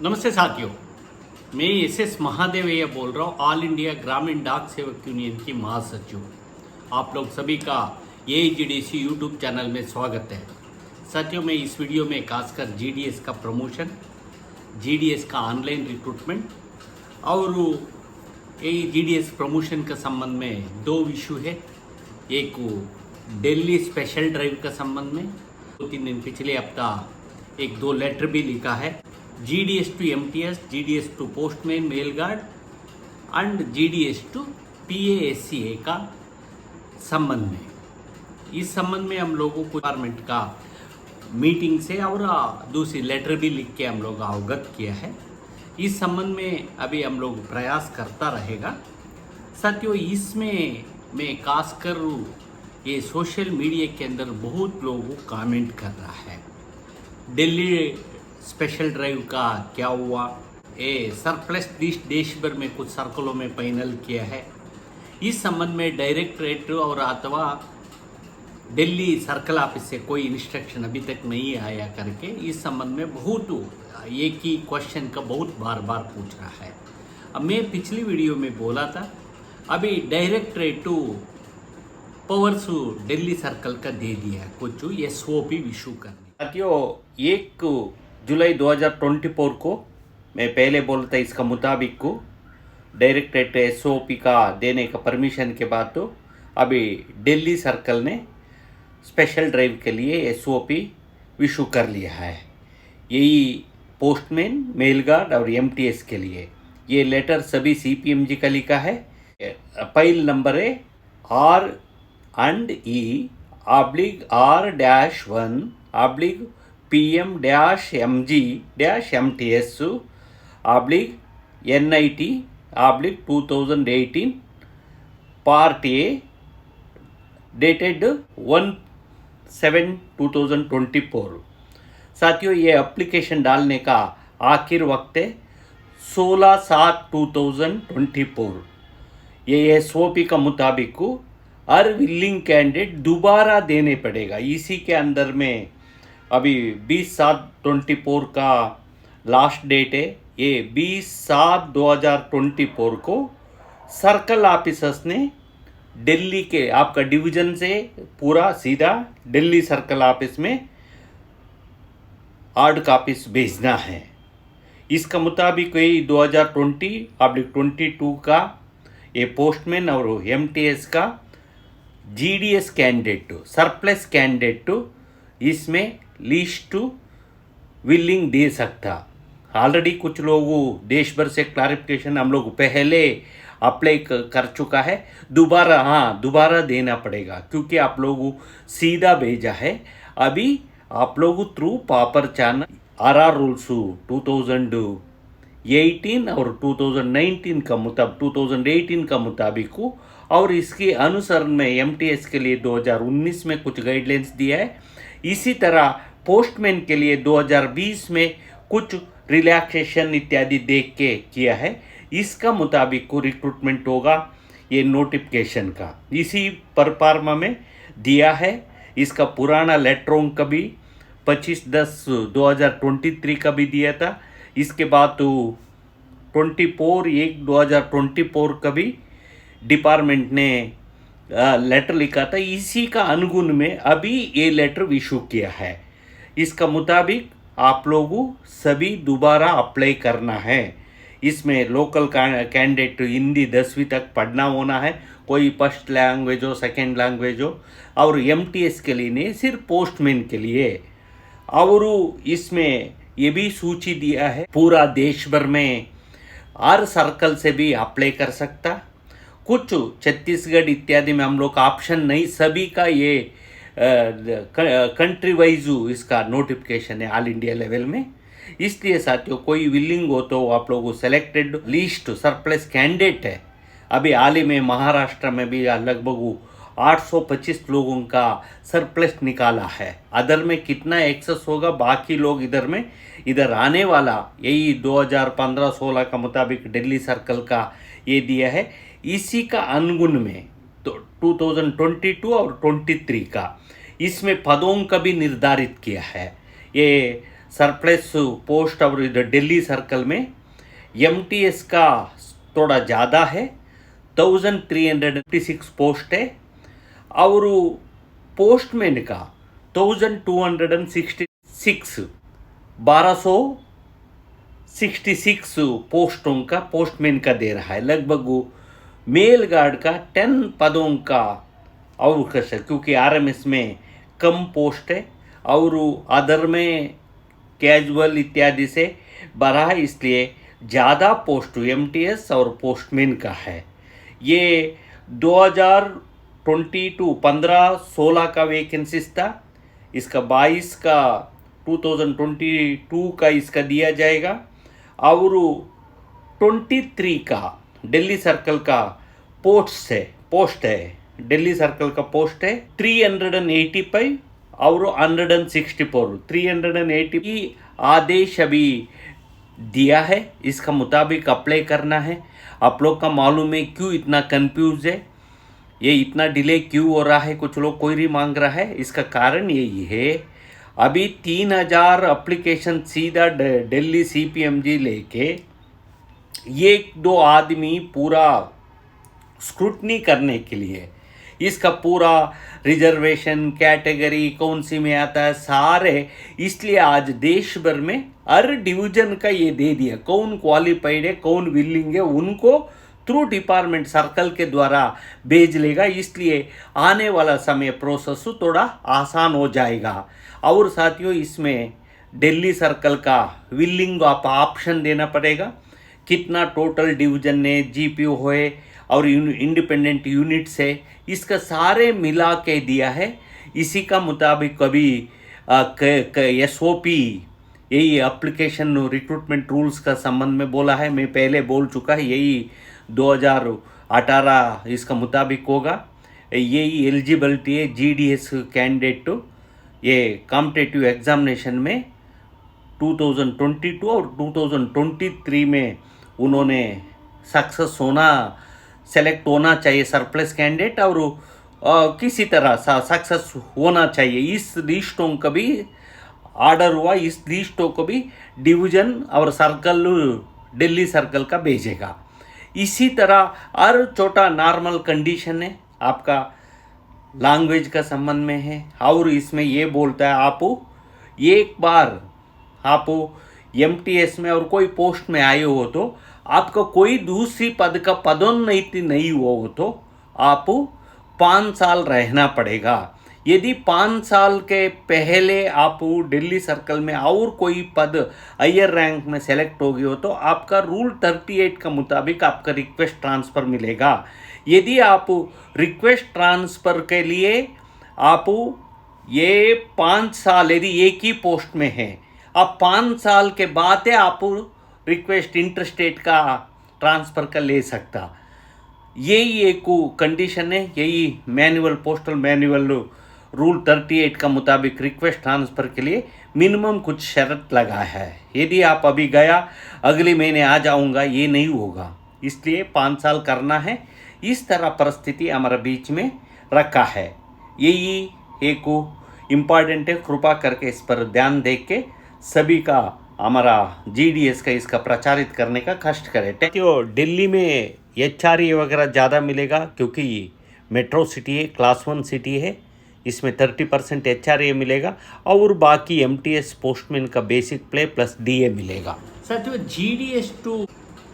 नमस्ते साथियों, मैं एस महादेवैया बोल रहा हूँ। ऑल इंडिया ग्रामीण डाक सेवक यूनियन की महासचिव। आप लोग सभी का AGDC यूट्यूब चैनल में स्वागत है। साथियों, मैं इस वीडियो में खासकर GDS का प्रमोशन, GDS का ऑनलाइन रिक्रूटमेंट और GDS प्रमोशन के संबंध में दो इशू है। एक दिल्ली स्पेशल ड्राइव का संबंध में 2-3 दिन पिछले हफ्ता एक दो लेटर भी लिखा है। GDS to MTS, GDS to postman mail guard and GDS to PASCA का संबंध में। इस संबंध में हम लोगों को डिपार्टमेंट का मीटिंग से और दूसरी लेटर भी लिख के हम लोग अवगत किया है। इस संबंध में अभी हम लोग प्रयास करता रहेगा। साथियों, इसमें मैं खासकर ये सोशल मीडिया के अंदर बहुत लोगों कमेंट कर रहा है, दिल्ली स्पेशल ड्राइव का क्या हुआ। ये सरप्लस देश भर में कुछ सर्कलों में फाइनल किया है। इस संबंध में डायरेक्टरेट और अथवा दिल्ली सर्कल ऑफिस से कोई इंस्ट्रक्शन अभी तक नहीं आया करके इस संबंध में बहुत एक ही क्वेश्चन का बहुत बार बार पूछ रहा है। अब मैं पिछली वीडियो में बोला था, अभी directorate two powers Delhi circle का दे दिया कुछ SOP इशू करने। साथियों, 1 जुलाई 2024 को मैं पहले बोलता इसका मुताबिक को डायरेक्टरेट SOP का देने का परमिशन के बाद तो अभी दिल्ली सर्कल ने स्पेशल ड्राइव के लिए SOP इशू कर लिया है। यही पोस्टमैन, मेल गार्ड और MTS के लिए ये लेटर सभी CPMG का लिखा है। फाइल नंबर है R&E/1/PM-MG-MTS/NIT/2018 पार्ट A डेटेड 1/7/2024। साथियों, ये एप्लीकेशन डालने का आखिर वक्त है 16/7/2024। ये SOP का मुताबिक को हर विलिंग कैंडिडेट दोबारा देने पड़ेगा। इसी के अंदर में अभी 20/7/24 का लास्ट डेट है। ये 20/7/2024 को सर्कल ऑफिसर्स ने दिल्ली के आपका डिवीजन से पूरा सीधा दिल्ली सर्कल ऑफिस में हार्ड कॉपीज भेजना है। इसका मुताबिक यही 2020/22 का ये पोस्टमैन और MTS का GDS कैंडिडेट सरप्लस कैंडिडेट इसमें लिस्ट विलिंग दे सकता। ऑलरेडी कुछ लोगों देश भर से क्लैरिफिकेशन हम लोग पहले अप्लाई कर चुका है। दोबारा देना पड़ेगा क्योंकि आप लोगों सीधा भेजा है। अभी आप लोग through proper channel RR rules 2018 और 2019 का 2018 का मुताबिक और इसके अनुसरण में MTS के लिए 2019 में कुछ गाइडलाइंस दिया है। इसी तरह पोस्टमैन के लिए 2020 में कुछ रिलैक्सेशन इत्यादि देख के किया है। इसका मुताबिक को रिक्रूटमेंट होगा ये नोटिफिकेशन का इसी परपारमा में दिया है। इसका पुराना लेटरों का भी 25/10/2023 का भी दिया था। इसके बाद तो 24/1/2024 का भी डिपार्टमेंट ने लेटर लिखा था। इसी का अनुगुण में अभी ये लेटर इशू किया है। इसका मुताबिक आप लोगों सभी दोबारा अप्लाई करना है। इसमें लोकल कैंडिडेट हिंदी 10वीं तक पढ़ना होना है, कोई फर्स्ट लैंग्वेज हो, सेकेंड लैंग्वेज हो, और MTS के लिए नहीं, सिर्फ पोस्टमैन के लिए। और इसमें ये भी सूची दिया है पूरा देश भर में हर सर्कल से भी अप्लाई कर सकता। कुछ छत्तीसगढ़ इत्यादि में हम लोग का ऑप्शन नहीं, सभी का ये कंट्री वाइज इसका नोटिफिकेशन है ऑल इंडिया लेवल में। इसलिए साथियों, कोई विलिंग हो तो आप लोगों सेलेक्टेड लिस्ट सरप्लस कैंडिडेट है। अभी हाल ही में महाराष्ट्र में भी लगभग 825 लोगों का सरप्लस निकाला है। अदर में कितना एक्सेस होगा, बाकी लोग इधर आने वाला यही 2015-16 का मुताबिक दिल्ली सर्कल का ये दिया है। इसी का अनुगुण में तो 2022 और 23 का इसमें पदों का भी निर्धारित किया है। ये सरप्लस पोस्ट और इधर दिल्ली सर्कल में MTS का थोड़ा ज़्यादा है, 1356 पोस्ट है, और पोस्टमैन का 1266 1266 पोस्टों का पोस्टमैन का दे रहा है। लगभग मेल गार्ड का 10 पदों का अवकाश है, क्योंकि RMS में कम पोस्ट है और अदर में कैजुअल इत्यादि से बढ़ा है, इसलिए ज़्यादा पोस्ट MTS और पोस्टमैन का है। ये 2022 15-16 का वैकेंसीज था, इसका 22 का 2022 का इसका दिया जाएगा, और 23 का दिल्ली सर्कल का पोस्ट है दिल्ली सर्कल का पोस्ट है 385 और 164 380 की आदेश अभी दिया है, इसका मुताबिक अप्लाई करना है। आप लोग का मालूम है क्यों इतना कंफ्यूज है, ये इतना डिले क्यों हो रहा है, कुछ लोग क्वेरी मांग रहा है। इसका कारण यही है, अभी 3000 एप्लीकेशन सीधा दिल्ली CPMG लेके 1-2 आदमी पूरा स्क्रूटनी करने के लिए इसका पूरा रिजर्वेशन कैटेगरी कौन सी में आता है सारे, इसलिए आज देश भर में हर डिवीजन का ये दे दिया, कौन क्वालिफाइड है कौन विलिंग है उनको थ्रू डिपार्टमेंट सर्कल के द्वारा भेज लेगा, इसलिए आने वाला समय प्रोसेस थोड़ा आसान हो जाएगा। और साथियों, इसमें दिल्ली सर्कल का विलिंग आप ऑप्शन देना पड़ेगा, कितना टोटल डिवीजन ने GPO होए और इंडिपेंडेंट यूनिट्स है, इसका सारे मिला के दिया है। इसी का मुताबिक कभी SOP यही एप्लीकेशन रिक्रूटमेंट रूल्स का संबंध में बोला है, मैं पहले बोल चुका है, यही 2018 इसका मुताबिक होगा। यही एलिजिबिलिटी है GDS कैंडिडेट ये कॉम्पिटिटिव एग्जामिनेशन में 2022 और 2023 में उन्होंने सक्सेस होना सेलेक्ट होना चाहिए सरप्लस कैंडिडेट, और किसी तरह सक्सेस होना चाहिए। इस लिस्टों का भी ऑर्डर हुआ, इस लिस्टों को भी डिवीजन और सर्कल दिल्ली सर्कल का भेजेगा। इसी तरह हर छोटा नॉर्मल कंडीशन है आपका लैंग्वेज का संबंध में है, और इसमें ये बोलता है आप एक बार आप MTS में और कोई पोस्ट में आए हो तो आपका कोई दूसरी पद का पदोन्नति नहीं हुआ हो तो आप 5 साल रहना पड़ेगा। यदि 5 साल के पहले आप दिल्ली सर्कल में और कोई पद हायर रैंक में सेलेक्ट हो गए हो तो आपका रूल 38 का मुताबिक आपका रिक्वेस्ट ट्रांसफ़र मिलेगा। यदि आप रिक्वेस्ट ट्रांसफ़र के लिए आप ये 5 साल यदि एक ही पोस्ट में है, आप 5 साल के बाद आप रिक्वेस्ट इंटरस्टेट का ट्रांसफ़र का ले सकता, यही एक कंडीशन है। यही मैनुअल पोस्टल मैनुअल रूल 38 का मुताबिक रिक्वेस्ट ट्रांसफ़र के लिए मिनिमम कुछ शर्त लगा है। यदि आप अभी गया अगले महीने आ जाऊंगा, ये नहीं होगा, इसलिए 5 साल करना है। इस तरह परिस्थिति हमारे बीच में रखा है, यही एक इम्पॉर्टेंट है। कृपा करके इस पर ध्यान दे के सभी का हमारा GDS का इसका प्रचारित करने का कष्ट करें। दिल्ली में HRA वगैरह ज़्यादा मिलेगा क्योंकि मेट्रो सिटी है, क्लास 1 सिटी है, इसमें 30% HRA मिलेगा और बाकी MTS पोस्टमैन का बेसिक प्ले प्लस DA मिलेगा। साथियों, GDS टू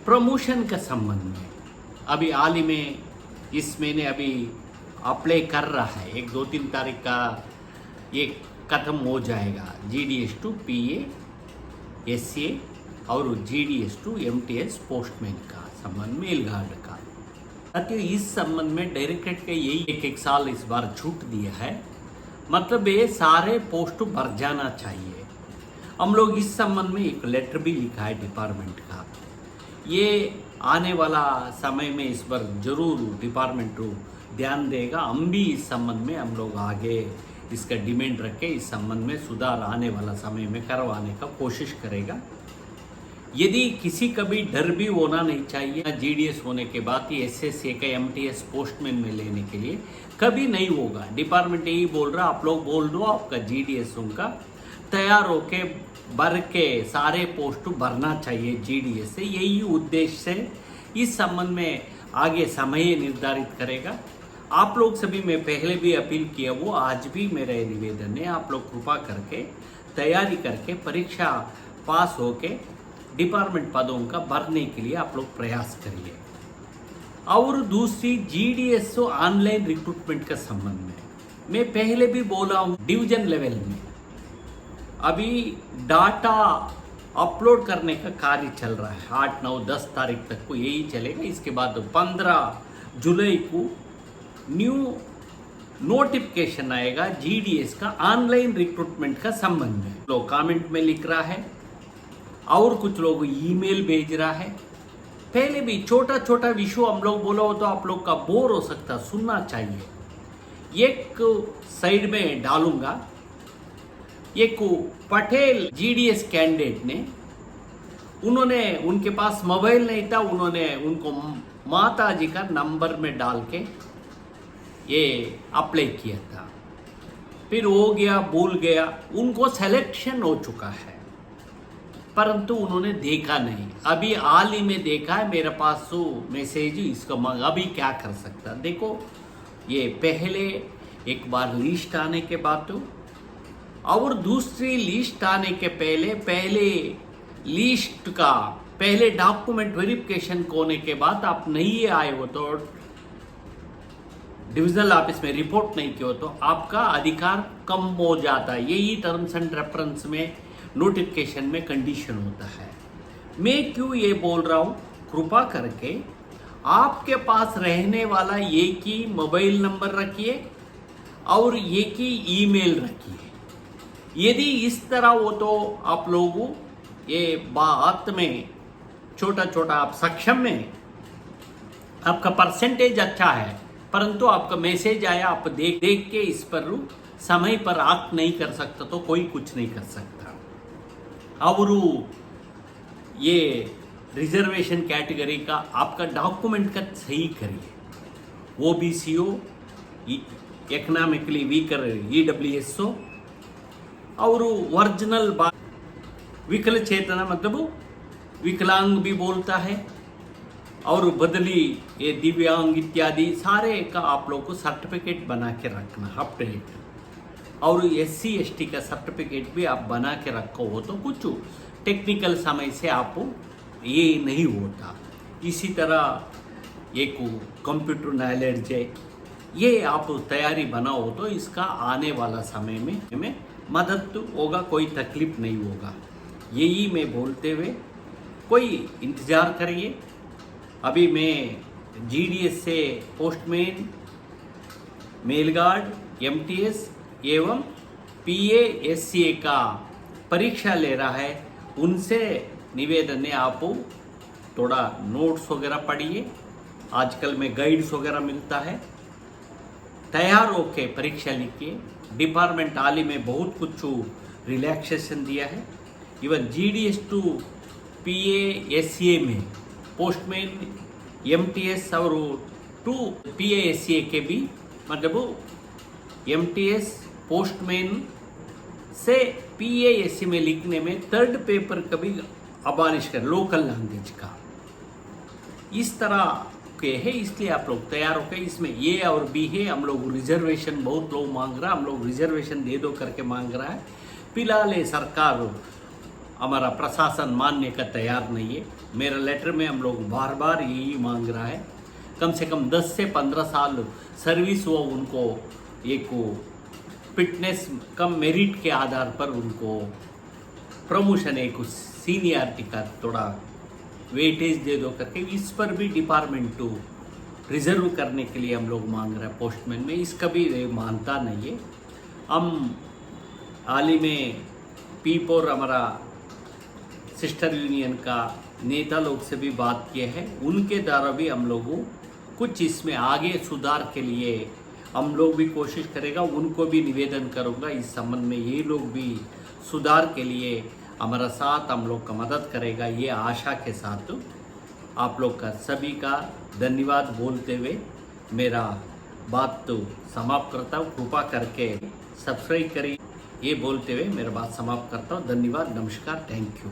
प्रमोशन का संबंध में अभी हाल ही में इस महीने अभी अप्लाई कर रहा है, 1-2-3 तारीख का ये खत्म हो जाएगा। GDS टू PA SCA और GDS टू MTS पोस्टमैन का संबंध मेल गार्ड का। साथियों, इस संबंध में डायरेक्टरेट का यही एक साल इस बार छूट दिया है, मतलब ये सारे पोस्ट भर जाना चाहिए। हम लोग इस संबंध में एक लेटर भी लिखा है डिपार्टमेंट का, ये आने वाला समय में इस पर जरूर डिपार्टमेंट ध्यान देगा। हम भी इस संबंध में हम लोग आगे इसका डिमांड रख के इस संबंध में सुधार आने वाला समय में करवाने का कोशिश करेगा। यदि किसी का भी डर भी होना नहीं चाहिए, GDS होने के बाद ही SSA का MTS पोस्टमैन में लेने के लिए कभी नहीं होगा। डिपार्टमेंट यही बोल रहा, आप लोग बोल दो आपका GDS उनका तैयार होके भर के सारे पोस्ट भरना चाहिए जीडीएस से, यही उद्देश्य से इस संबंध में आगे समय निर्धारित करेगा। आप लोग सभी, मैं पहले भी अपील किया, वो आज भी मेरा ये निवेदन है, आप लोग कृपा करके तैयारी करके परीक्षा पास होके डिपार्टमेंट पदों का भरने के लिए आप लोग प्रयास करिए। और दूसरी जीडीएस ऑनलाइन रिक्रूटमेंट का संबंध में मैं पहले भी बोला हूँ, डिवीजन लेवल में अभी डाटा अपलोड करने का कार्य चल रहा है। 8, 9, 10 तारीख तक को यही चलेगा। इसके बाद 15 जुलाई को न्यू नोटिफिकेशन आएगा जीडीएस का ऑनलाइन रिक्रूटमेंट का संबंध में। लोग कमेंट में लिख रहा है और कुछ लोग ईमेल भेज रहा है। पहले भी छोटा छोटा विषय हम लोग बोला हो तो आप लोग का बोर हो सकता, सुनना चाहिए। एक साइड में डालूंगा, एक पटेल जीडीएस कैंडिडेट ने, उन्होंने, उनके पास मोबाइल नहीं था, उन्होंने उनको माता जी का नंबर में डाल के ये अप्लाई किया था। फिर हो गया, भूल गया, उनको सिलेक्शन हो चुका है, परंतु उन्होंने देखा नहीं। अभी हाल ही में देखा है, मेरे पास तो मैसेज इसको मांगा। अभी क्या कर सकता, देखो ये पहले एक बार लिस्ट आने के बाद तो, और दूसरी लिस्ट आने के पहले लिस्ट का पहले डॉक्यूमेंट वेरिफिकेशन होने के बाद आप नहीं आए हो तो डिविजनल ऑफिस में रिपोर्ट नहीं किया हो तो आपका अधिकार कम हो जाता है। यही टर्म्स एंड रेफरेंस में नोटिफिकेशन में कंडीशन होता है। मैं क्यों ये बोल रहा हूँ, कृपा करके आपके पास रहने वाला एक ही मोबाइल नंबर रखिए और एक ही ईमेल रखिए। यदि इस तरह हो तो आप लोगों ये बात में छोटा छोटा आप सक्षम में, आपका परसेंटेज अच्छा है, परंतु आपका मैसेज आया, आप देख के इस पर समय पर एक्ट नहीं कर सकता तो कोई कुछ नहीं कर सकता। और ये रिजर्वेशन कैटेगरी का आपका डॉक्यूमेंट का सही करिए। ओबीसीओ, इकोनॉमिकली वीकर ईडब्ल्यूएसओ और ओरिजिनल विकल चेतना, मतलब विकलांग भी बोलता है, और बदली ये दिव्यांग इत्यादि सारे का आप लोग को सर्टिफिकेट बना के रखना अपडेट। और SC ST का सर्टिफिकेट भी आप बना के रखो हो तो कुछ टेक्निकल समय से आप ये नहीं होता। इसी तरह एक कंप्यूटर नॉलेज है, ये आप तैयारी बनाओ तो इसका आने वाला समय में मदद होगा, कोई तकलीफ नहीं होगा। यही मैं बोलते हुए कोई इंतज़ार करिए। अभी मैं जीडीएस से पोस्टमैन, मेल गार्ड, MTS एवं PA-SCA का परीक्षा ले रहा है। उनसे निवेदन है, आप थोड़ा नोट्स वगैरह पढ़िए, आजकल में गाइड्स वगैरह मिलता है, तैयार होके परीक्षा लिखिए। डिपार्टमेंट हाल ही में बहुत कुछ रिलैक्सेशन दिया है। इवन GDS टू PA-SCA में पोस्टमैन, MTS और टू PA-SCA के भी, मतलब MTS पोस्टमैन से PA-SCA में लिखने में थर्ड पेपर कभी अबालिश कर, लोकल लैंग्वेज का, इस तरह के है। इसलिए आप लोग तैयार होकर, इसमें A और B है। हम लोग रिजर्वेशन, बहुत लोग मांग रहा है, हम लोग रिजर्वेशन दे दो करके मांग रहा है। फिलहाल ये सरकार, हमारा प्रशासन मानने का तैयार नहीं है। मेरा लेटर में हम लोग बार बार यही मांग रहा है, कम से कम 10 से 15 साल सर्विस हो, उनको एक फिटनेस कम मेरिट के आधार पर उनको प्रमोशन, एक सीनियरिटी का थोड़ा वेटेज दे दो करके, इस पर भी डिपार्टमेंट टू रिजर्व करने के लिए हम लोग मांग रहे हैं पोस्टमैन में। इसका भी मानता नहीं है। हम हाल ही में पीपोर, हमारा सिस्टर यूनियन का नेता लोग से भी बात किए हैं, उनके द्वारा भी हम लोगों कुछ इसमें आगे सुधार के लिए हम लोग भी कोशिश करेगा। उनको भी निवेदन करूँगा इस संबंध में, ये लोग भी सुधार के लिए हमारा साथ, हम लोग का मदद करेगा, ये आशा के साथ आप लोग का सभी का धन्यवाद बोलते हुए मेरा बात तो समाप्त करता हूँ। कृपा करके सब्सक्राइब करिए, ये बोलते हुए मेरा बात समाप्त करता हूँ। धन्यवाद, नमस्कार, थैंक यू।